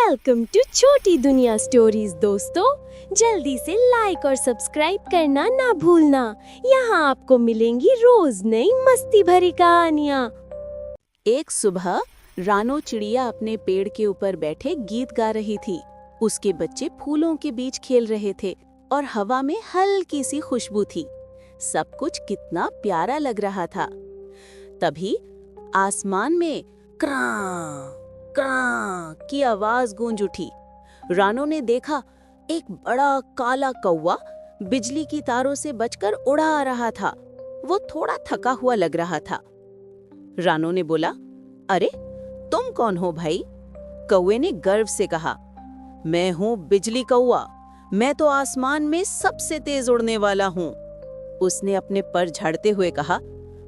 Welcome to छोटी दुनिया stories दोस्तों। जल्दी से लाइक और सब्सक्राइब करना ना भूलना। यहाँ आपको मिलेंगी रोज नई मस्ती भरी कहानियाँ। एक सुबह रानो चिड़िया अपने पेड़ के ऊपर बैठे गीत गा रही थी। उसके बच्चे फूलों के बीच खेल रहे थे और हवा में हल्की सी खुशबू थी। सब कुछ कितना प्यारा लग रहा था। तभी आसमान में क्रां क्रां की आवाज गूंज उठी। रानो ने देखा एक बड़ा काला कौवा बिजली की तारों से बचकर उड़ा आ रहा था। वो थोड़ा थका हुआ लग रहा था। रानो ने बोला, अरे तुम कौन हो भाई? कौवे ने गर्व से कहा, मैं हूँ बिजली कौवा। मैं तो आसमान में सबसे तेज उड़ने वाला हूँ। उसने अपने पर झाड़ते हुए कहा,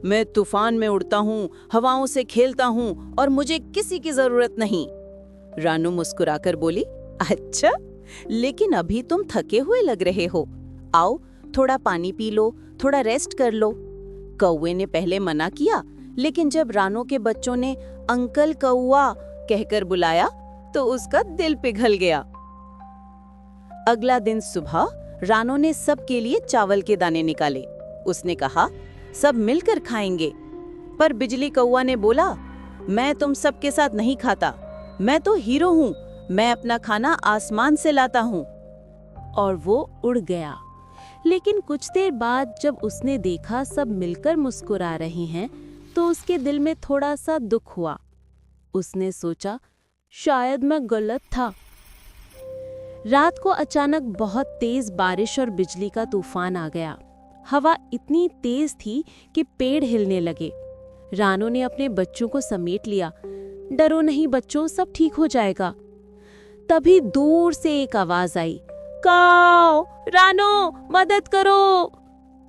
मैं तूफान में उड़ता हूँ, हवाओं से खेलता हूँ और मुझे किसी की जरूरत नहीं। रानो मुस्कुराकर बोली, अच्छा, लेकिन अभी तुम थके हुए लग रहे हो। आओ थोड़ा पानी पी लो, थोड़ा रेस्ट कर लो। कौवे ने पहले मना किया, लेकिन जब रानो के बच्चों ने अंकल कौवा कहकर बुलाया तो उसका दिल पिघल गया। अगला दिन सुबह रानो ने सबके लिए चावल के दाने निकाले। उसने कहा, सब मिलकर खाएंगे। पर बिजली कौवा ने बोला, मैं तुम सबके साथ नहीं खाता। मैं तो हीरो हूँ। मैं अपना खाना आसमान से लाता हूँ। और वो उड़ गया। लेकिन कुछ देर बाद जब उसने देखा सब मिलकर मुस्कुरा रहे हैं तो उसके दिल में थोड़ा सा दुख हुआ। उसने सोचा, शायद मैं गलत था। रात को अचानक बहुत तेज बारिश और बिजली का तूफान आ गया। हवा इतनी तेज थी कि पेड़ हिलने लगे। रानो ने अपने बच्चों को समेट लिया। डरो नहीं बच्चों, सब ठीक हो जाएगा। तभी दूर से एक आवाज आई, काओ, रानो, मदद करो।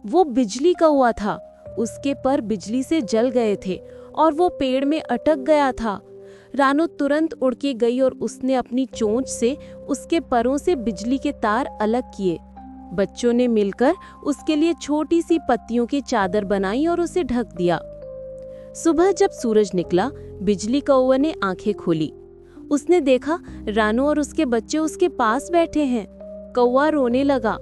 वो बिजली कौवा था। उसके पर बिजली से जल गए थे और वो पेड़ में अटक गया था। रानो तुरंत उड़ के गई और उसने अपनी चोंच से उसके परों से बिजली के तार अलग किए। बच्चों ने मिलकर उसके लिए छोटी सी पत्तियों की चादर बनाई और उसे ढक दिया। सुबह जब सूरज निकला, बिजली कौवा ने आंखें खोली। उसने देखा रानो और उसके बच्चे उसके पास बैठे हैं। कौवा रोने लगा,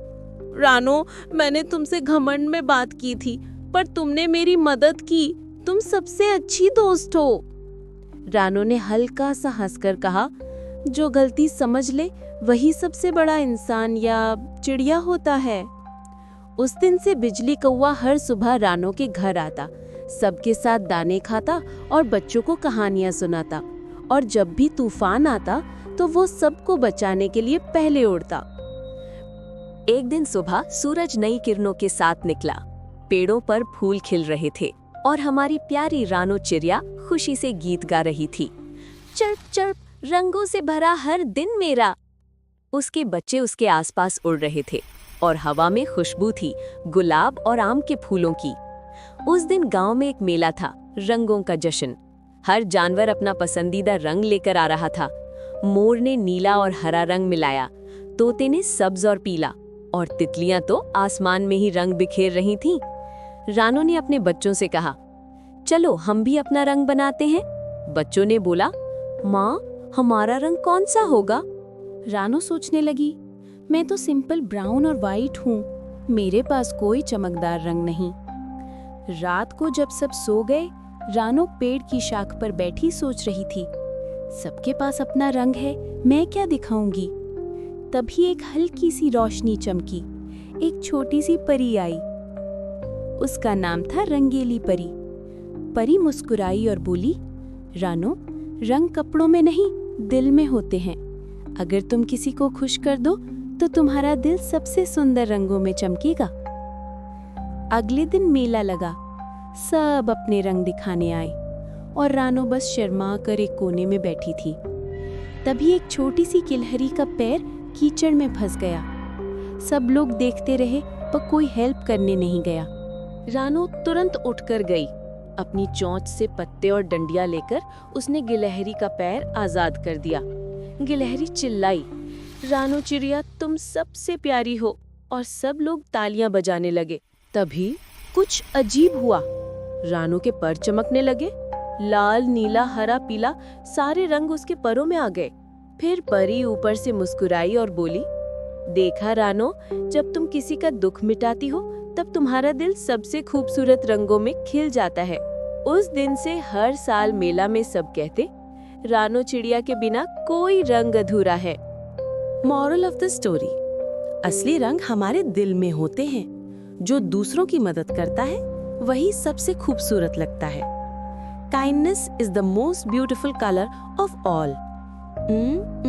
रानो, मैंने तुमसे घमंड में बात की थी, पर तुमने मेरी मदद की। तुम सबसे अच्छी दोस्त हो। रानो ने हल्का सा हंसकर कहा, जो गलती समझ ले वही सबसे बड़ा इंसान या चिड़िया होता है। उस दिन से बिजली कौवा हर सुबह रानो के घर आता, सबके साथ दाने खाता और बच्चों को कहानियां सुनाता। और जब भी तूफान आता तो वो सबको बचाने के लिए पहले उड़ता। एक दिन सुबह सूरज नई किरणों के साथ निकला। पेड़ों पर फूल खिल रहे थे और हमारी प्यारी रानो चिड़िया खुशी से गीत गा रही थी। चर्प चर्प, रंगों से भरा हर दिन मेरा। उसके बच्चे उसके आसपास उड़ रहे थे और हवा में खुशबू थी गुलाब और आम के फूलों की। उस दिन गांव में एक मेला था, रंगों का जश्न। हर जानवर अपना पसंदीदा रंग लेकर आ रहा था। मोर ने नीला और हरा रंग मिलाया, तोते ने सब्ज और पीला, और तितलियां तो आसमान में ही रंग बिखेर रही थीं। रानो ने अपने बच्चों से कहा, चलो हम भी अपना रंग बनाते हैं। बच्चों ने बोला, माँ, हमारा रंग कौन सा होगा? रानो सोचने लगी, मैं तो सिंपल ब्राउन और वाइट हूँ। मेरे पास कोई चमकदार रंग नहीं। रात को जब सब सो गए, रानो पेड़ की शाख पर बैठी सोच रही थी, सबके पास अपना रंग है, मैं क्या दिखाऊंगी। तभी एक हल्की सी रोशनी चमकी। एक छोटी सी परी आई। उसका नाम था रंगीली परी। परी मुस्कुराई और बोली, रानो, रंग कपड़ों में नहीं, दिल में होते हैं। अगर तुम किसी को खुश कर दो तो तुम्हारा दिल सबसे सुंदर रंगों में चमकेगा। अगले दिन मेला लगा। सब अपने रंग दिखाने आए और रानो बस शर्मा कर एक कोने में बैठी थी। तभी एक छोटी सी गिलहरी का पैर कीचड़ में फंस गया। सब लोग देखते रहे पर कोई हेल्प करने नहीं गया। रानो तुरंत उठकर गई। अपनी चोंच से पत्ते और डंडियां लेकर उसने गिलहरी का पैर आजाद कर दिया। गिलहरी चिल्लाई, रानो चिड़िया, तुम सबसे प्यारी हो। और सब लोग तालियां बजाने लगे। तभी कुछ अजीब हुआ। रानो के पर चमकने लगे। लाल, नीला, हरा, पीला, सारे रंग उसके परों में आ गए। फिर परी ऊपर से मुस्कुराई और बोली, देखा रानो, जब तुम किसी का दुख मिटाती हो तब तुम्हारा दिल सबसे खूबसूरत रंगों में खिल जाता है। उस दिन से हर साल मेला में सब कहते, रानो चिड़िया के बिना कोई रंग अधूरा है। मॉरल ऑफ द स्टोरी, असली रंग हमारे दिल में होते हैं। जो दूसरों की मदद करता है वही सबसे खूबसूरत लगता है। Kindness is the most beautiful colour of all.